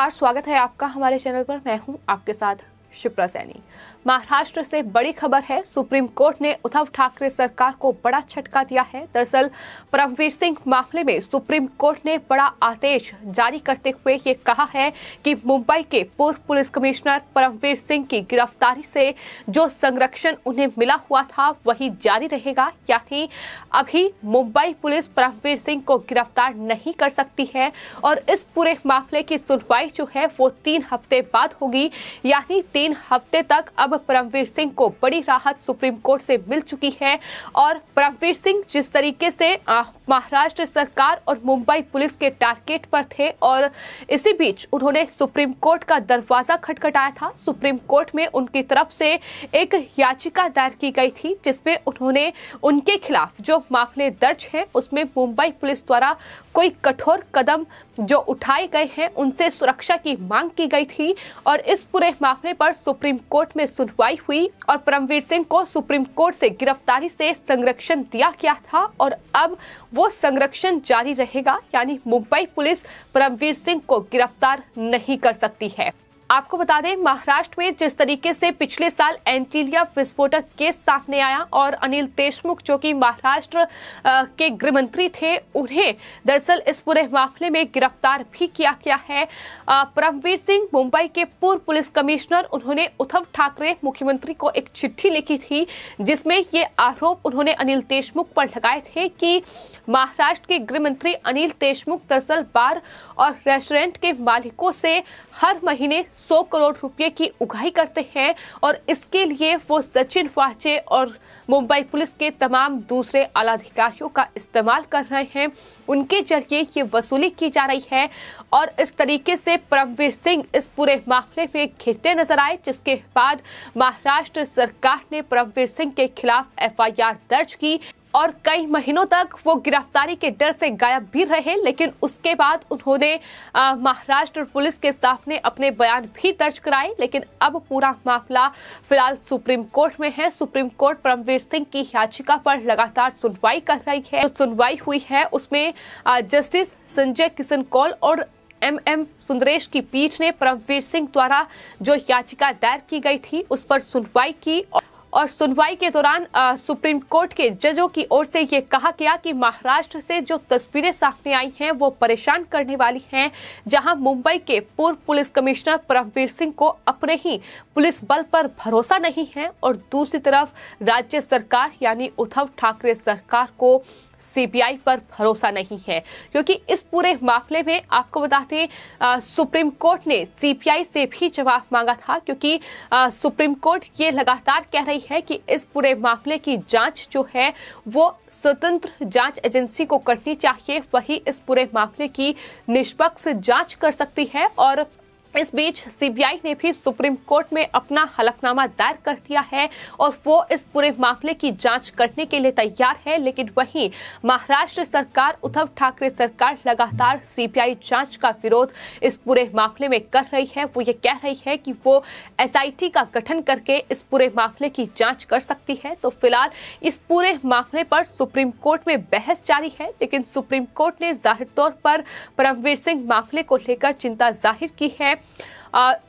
नमस्कार, स्वागत है आपका हमारे चैनल पर। मैं हूं आपके साथ शिप्रा सैनी। महाराष्ट्र से बड़ी खबर है। सुप्रीम कोर्ट ने उद्धव ठाकरे सरकार को बड़ा झटका दिया है। दरअसल परमवीर सिंह मामले में सुप्रीम कोर्ट ने बड़ा आदेश जारी करते हुए ये कहा है कि मुंबई के पूर्व पुलिस कमिश्नर परमवीर सिंह की गिरफ्तारी से जो संरक्षण उन्हें मिला हुआ था वही जारी रहेगा। यानी अभी मुंबई पुलिस परमवीर सिंह को गिरफ्तार नहीं कर सकती है और इस पूरे मामले की सुनवाई जो है वो 3 हफ्ते बाद होगी। यानी 3 हफ्ते तक अब परमवीर सिंह को बड़ी राहत सुप्रीम कोर्ट से मिल चुकी है। और परमवीर सिंह जिस तरीके से महाराष्ट्र सरकार और मुंबई पुलिस के टारगेट पर थे और इसी बीच उन्होंने सुप्रीम कोर्ट का दरवाजा खटखटाया था। सुप्रीम कोर्ट में उनकी तरफ से एक याचिका दायर की गई थी जिसमें उन्होंने उनके खिलाफ जो मामले दर्ज हैं उसमें मुंबई पुलिस द्वारा कोई कठोर कदम जो उठाए गए हैं उनसे सुरक्षा की मांग की गई थी। और इस पूरे मामले पर सुप्रीम कोर्ट में सुनवाई हुई और परमवीर सिंह को सुप्रीम कोर्ट से गिरफ्तारी से संरक्षण दिया गया था और अब वो संरक्षण जारी रहेगा। यानी मुंबई पुलिस परमवीर सिंह को गिरफ्तार नहीं कर सकती है। आपको बता दें, महाराष्ट्र में जिस तरीके से पिछले साल एंटीलिया विस्फोटक केस सामने आया और अनिल देशमुख जो कि महाराष्ट्र के गृह मंत्री थे उन्हें दरअसल इस पूरे मामले में गिरफ्तार भी किया गया है। परमवीर सिंह मुंबई के पूर्व पुलिस कमिश्नर, उन्होंने उद्धव ठाकरे मुख्यमंत्री को एक चिट्ठी लिखी थी जिसमें ये आरोप उन्होंने अनिल देशमुख पर लगाए थे कि महाराष्ट्र के गृह मंत्री अनिल देशमुख दरअसल बार और रेस्टोरेंट के मालिकों से हर महीने 100 करोड़ रुपए की उगाही करते हैं और इसके लिए वो सचिन वाजे और मुंबई पुलिस के तमाम दूसरे आला अधिकारियों का इस्तेमाल कर रहे हैं। उनके जरिए ये वसूली की जा रही है और इस तरीके से परमवीर सिंह इस पूरे मामले में घिरते नजर आए, जिसके बाद महाराष्ट्र सरकार ने परमवीर सिंह के खिलाफ FIR दर्ज की और कई महीनों तक वो गिरफ्तारी के डर से गायब भी रहे। लेकिन उसके बाद उन्होंने महाराष्ट्र पुलिस के सामने अपने बयान भी दर्ज कराए। लेकिन अब पूरा मामला फिलहाल सुप्रीम कोर्ट में है। सुप्रीम कोर्ट परमवीर सिंह की याचिका पर लगातार सुनवाई कर रही है। जो सुनवाई हुई है उसमें जस्टिस संजय किशन कौल और MM सुंदरेश की पीठ ने परमवीर सिंह द्वारा जो याचिका दायर की गई थी उस पर सुनवाई की और सुनवाई के दौरान सुप्रीम कोर्ट के जजों की ओर से ये कहा गया कि महाराष्ट्र से जो तस्वीरें सामने आई हैं वो परेशान करने वाली हैं, जहां मुंबई के पूर्व पुलिस कमिश्नर परमवीर सिंह को अपने ही पुलिस बल पर भरोसा नहीं है और दूसरी तरफ राज्य सरकार यानी उद्धव ठाकरे सरकार को CBI पर भरोसा नहीं है। क्योंकि इस पूरे मामले में आपको बताते सुप्रीम कोर्ट ने CBI से भी जवाब मांगा था, क्योंकि सुप्रीम कोर्ट ये लगातार कह रही है कि इस पूरे मामले की जांच जो है वो स्वतंत्र जांच एजेंसी को करनी चाहिए, वही इस पूरे मामले की निष्पक्ष जांच कर सकती है। और इस बीच CBI ने भी सुप्रीम कोर्ट में अपना हलफनामा दायर कर दिया है और वो इस पूरे मामले की जांच करने के लिए तैयार है। लेकिन वहीं महाराष्ट्र सरकार, उद्धव ठाकरे सरकार लगातार CBI जांच का विरोध इस पूरे मामले में कर रही है। वो ये कह रही है कि वो SIT का गठन करके इस पूरे मामले की जांच कर सकती है। तो फिलहाल इस पूरे मामले पर सुप्रीम कोर्ट में बहस जारी है। लेकिन सुप्रीम कोर्ट ने जाहिर तौर पर परमवीर सिंह मामले को लेकर चिंता जाहिर की है।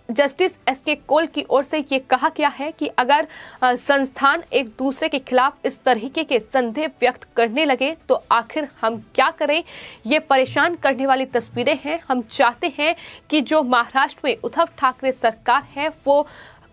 जस्टिस SK कौल की ओर से ये कहा गया है कि अगर संस्थान एक दूसरे के खिलाफ इस तरीके के संदेह व्यक्त करने लगे तो आखिर हम क्या करें। ये परेशान करने वाली तस्वीरें हैं। हम चाहते हैं कि जो महाराष्ट्र में उद्धव ठाकरे सरकार है वो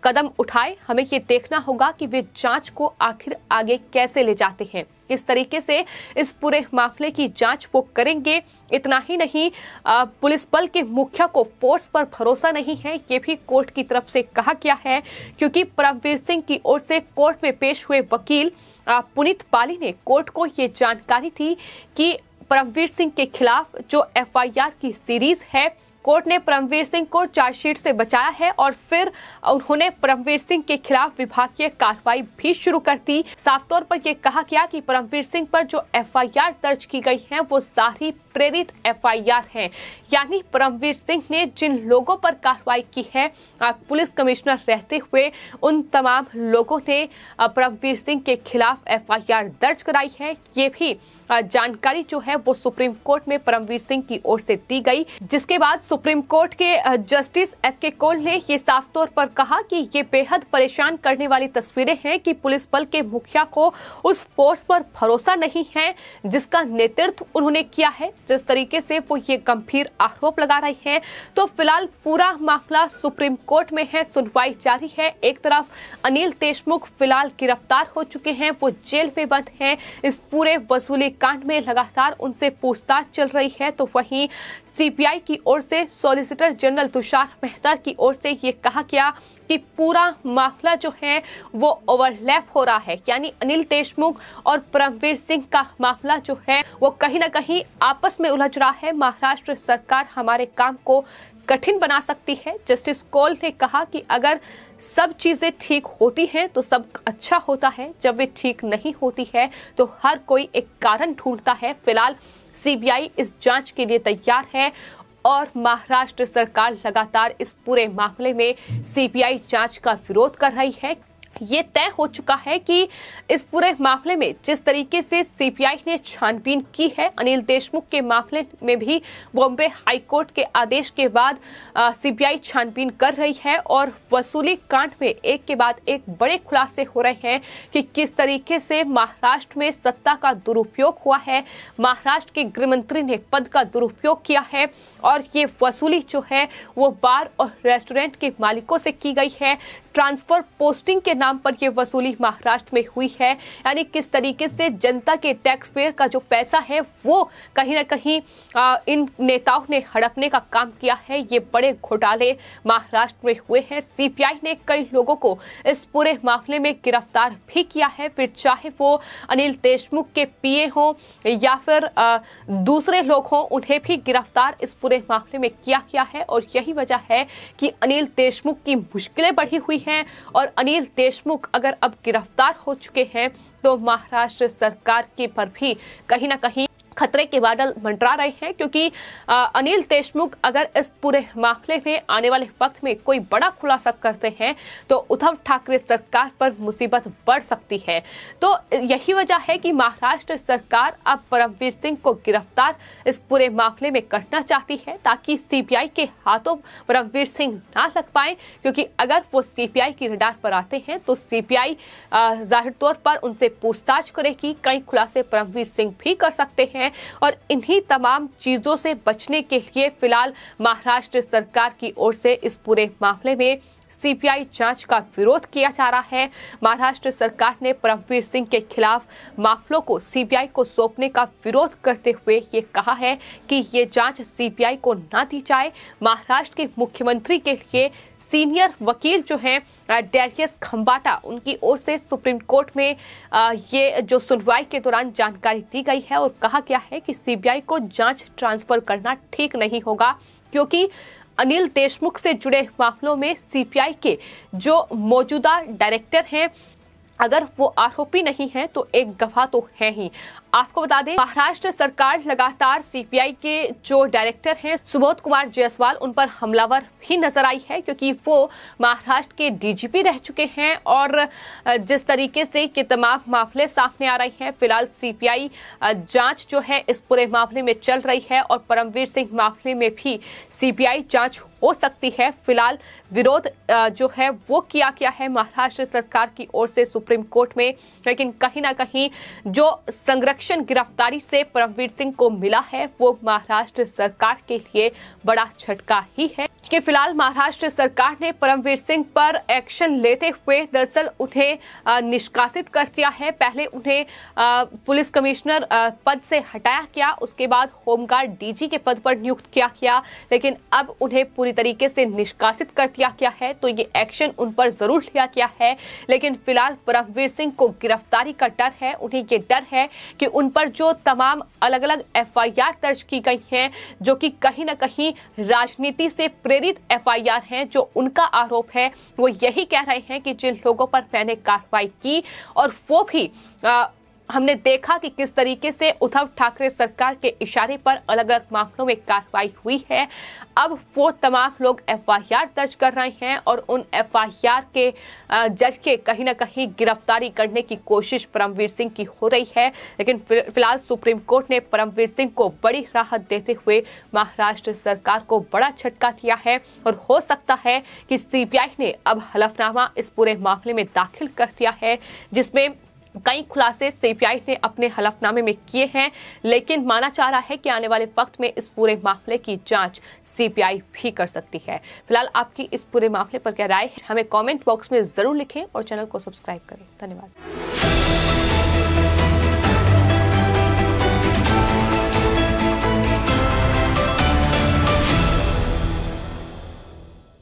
कदम उठाए। हमें ये देखना होगा कि वे जांच को आखिर आगे कैसे ले जाते हैं, किस तरीके से इस पूरे मामले की जांच वो करेंगे। इतना ही नहीं, पुलिस बल के मुखिया को फोर्स पर भरोसा नहीं है, ये भी कोर्ट की तरफ से कहा गया है। क्योंकि परमवीर सिंह की ओर से कोर्ट में पेश हुए वकील पुनीत पाली ने कोर्ट को ये जानकारी दी कि परमवीर सिंह के खिलाफ जो FIR की सीरीज है, कोर्ट ने परमवीर सिंह को चार्जशीट से बचाया है और फिर उन्होंने परमवीर सिंह के खिलाफ विभागीय कार्रवाई भी शुरू कर दी। साफ तौर पर यह कहा गया कि परमवीर सिंह पर जो FIR दर्ज की गई है वो सारी प्रेरित FIR है। यानी परमवीर सिंह ने जिन लोगों पर कार्रवाई की है पुलिस कमिश्नर रहते हुए, उन तमाम लोगों ने परमवीर सिंह के खिलाफ FIR दर्ज कराई है। ये भी जानकारी जो है वो सुप्रीम कोर्ट में परमवीर सिंह की ओर से दी गई, जिसके बाद सुप्रीम कोर्ट के जस्टिस एसके कौल ने ये साफ तौर पर कहा कि ये बेहद परेशान करने वाली तस्वीरें हैं कि पुलिस बल के मुखिया को उस फोर्स पर भरोसा नहीं है जिसका नेतृत्व उन्होंने किया है। जिस तरीके से वो ये गंभीर आरोप लगा रहे हैं, तो फिलहाल पूरा मामला सुप्रीम कोर्ट में है, सुनवाई जारी है। एक तरफ अनिल देशमुख फिलहाल गिरफ्तार हो चुके हैं, वो जेल में बंद हैं। इस पूरे वसूली कांड में लगातार उनसे पूछताछ चल रही है, तो वहीं सीबीआई की ओर से सॉलिसिटर जनरल तुषार मेहता की ओर से ये कहा गया कि पूरा मामला जो है वो ओवरलैप हो रहा है, यानी अनिल देशमुख और परमवीर सिंह का मामला जो है वो कहीं ना कहीं आपस में उलझ रहा है। महाराष्ट्र सरकार हमारे काम को कठिन बना सकती है। जस्टिस कौल ने कहा कि अगर सब चीजें ठीक होती हैं तो सब अच्छा होता है, जब वे ठीक नहीं होती है तो हर कोई एक कारण ढूंढता है। फिलहाल सीबीआई इस जांच के लिए तैयार है और महाराष्ट्र सरकार लगातार इस पूरे मामले में सीबीआई जांच का विरोध कर रही है। ये तय हो चुका है कि इस पूरे मामले में जिस तरीके से सीबीआई ने छानबीन की है, अनिल देशमुख के मामले में भी बॉम्बे हाईकोर्ट के आदेश के बाद सीबीआई छानबीन कर रही है और वसूली कांड में एक के बाद एक बड़े खुलासे हो रहे हैं कि किस तरीके से महाराष्ट्र में सत्ता का दुरुपयोग हुआ है, महाराष्ट्र के गृह मंत्री ने पद का दुरुपयोग किया है और ये वसूली जो है वो बार और रेस्टोरेंट के मालिकों से की गई है। ट्रांसफर पोस्टिंग के नाम पर यह वसूली महाराष्ट्र में हुई है, यानी किस तरीके से जनता के टैक्स पेयर का जो पैसा है वो कहीं ना कहीं इन नेताओं ने हड़पने का काम किया है। ये बड़े घोटाले महाराष्ट्र में हुए हैं। सीबीआई ने कई लोगों को इस पूरे मामले में गिरफ्तार भी किया है, फिर चाहे वो अनिल देशमुख के पीए हो या फिर दूसरे लोग हों, उन्हें भी गिरफ्तार इस पूरे मामले में किया गया है। और यही वजह है कि अनिल देशमुख की मुश्किलें बढ़ी हुई हैं और अनिल देशमुख अगर अब गिरफ्तार हो चुके हैं तो महाराष्ट्र सरकार के पर भी कहीं ना कहीं खतरे के बादल मंडरा रहे हैं, क्योंकि अनिल देशमुख अगर इस पूरे मामले में आने वाले वक्त में कोई बड़ा खुलासा करते हैं तो उद्धव ठाकरे सरकार पर मुसीबत बढ़ सकती है। तो यही वजह है कि महाराष्ट्र सरकार अब परमवीर सिंह को गिरफ्तार इस पूरे मामले में करना चाहती है ताकि सीबीआई के हाथों परमवीर सिंह ना लग पाए, क्योंकि अगर वो सीबीआई की रडार पर आते हैं तो सीबीआई जाहिर तौर पर उनसे पूछताछ करेगी, कई खुलासे परमवीर सिंह भी कर सकते हैं। और इन्हीं तमाम चीजों से बचने के लिए फिलहाल महाराष्ट्र सरकार की ओर से इस पूरे मामले में सीबीआई जांच का विरोध किया जा रहा है। महाराष्ट्र सरकार ने परमवीर सिंह के खिलाफ मामलों को सीबीआई को सौंपने का विरोध करते हुए ये कहा है कि ये जांच सीबीआई को ना दी जाए। महाराष्ट्र के मुख्यमंत्री के लिए सीनियर वकील जो हैं डेरियस खंबाटा, उनकी ओर से सुप्रीम कोर्ट में ये जो सुनवाई के दौरान जानकारी दी गई है और कहा गया है कि सीबीआई को जांच ट्रांसफर करना ठीक नहीं होगा, क्योंकि अनिल देशमुख से जुड़े मामलों में सीबीआई के जो मौजूदा डायरेक्टर हैं अगर वो आरोपी नहीं है तो एक गवाह तो है ही। आपको बता दें, महाराष्ट्र सरकार लगातार सीबीआई के जो डायरेक्टर हैं सुबोध कुमार जायसवाल, उन पर हमलावर भी नजर आई है, क्योंकि वो महाराष्ट्र के डीजीपी रह चुके हैं और जिस तरीके से कि तमाम मामले सामने आ रहे हैं, फिलहाल सीबीआई जांच जो है इस पूरे मामले में चल रही है और परमवीर सिंह मामले में भी सीबीआई जांच हो सकती है। फिलहाल विरोध जो है वो किया गया है महाराष्ट्र सरकार की ओर से सुप्रीम कोर्ट में, लेकिन कहीं ना कहीं जो संरक्षण गिरफ्तारी से परमवीर सिंह को मिला है वो महाराष्ट्र सरकार के लिए बड़ा झटका ही है कि फिलहाल महाराष्ट्र सरकार ने परमवीर सिंह पर एक्शन लेते हुए दरअसल उन्हें निष्कासित कर दिया है। पहले उन्हें पुलिस कमिश्नर पद से हटाया गया, उसके बाद होमगार्ड डीजी के पद पर नियुक्त किया गया, लेकिन अब उन्हें पूरी तरीके से निष्कासित कर दिया गया है। तो ये एक्शन उन पर जरूर लिया गया है, लेकिन फिलहाल परमवीर सिंह को गिरफ्तारी का डर है। उन्हें ये डर है कि उन पर जो तमाम अलग अलग एफआईआर दर्ज की गई हैं, जो कि कहीं ना कहीं राजनीति से प्रेरित एफआईआर हैं, जो उनका आरोप है वो यही कह रहे हैं कि जिन लोगों पर मैंने कार्रवाई की और वो भी हमने देखा कि किस तरीके से उद्धव ठाकरे सरकार के इशारे पर अलग अलग मामलों में कार्रवाई हुई है। अब वो तमाम लोग एफआईआर दर्ज कर रहे हैं और उन एफआईआर के जज के कहीं ना कहीं गिरफ्तारी करने की कोशिश परमवीर सिंह की हो रही है। लेकिन फिलहाल सुप्रीम कोर्ट ने परमवीर सिंह को बड़ी राहत देते हुए महाराष्ट्र सरकार को बड़ा झटका दिया है और हो सकता है कि सीबीआई ने अब हलफनामा इस पूरे मामले में दाखिल कर दिया है, जिसमें कई खुलासे सीबीआई ने अपने हलफनामे में किए हैं। लेकिन माना जा रहा है कि आने वाले वक्त में इस पूरे मामले की जांच सीबीआई भी कर सकती है। फिलहाल आपकी इस पूरे मामले पर क्या राय है, हमें कमेंट बॉक्स में जरूर लिखें और चैनल को सब्सक्राइब करें। धन्यवाद।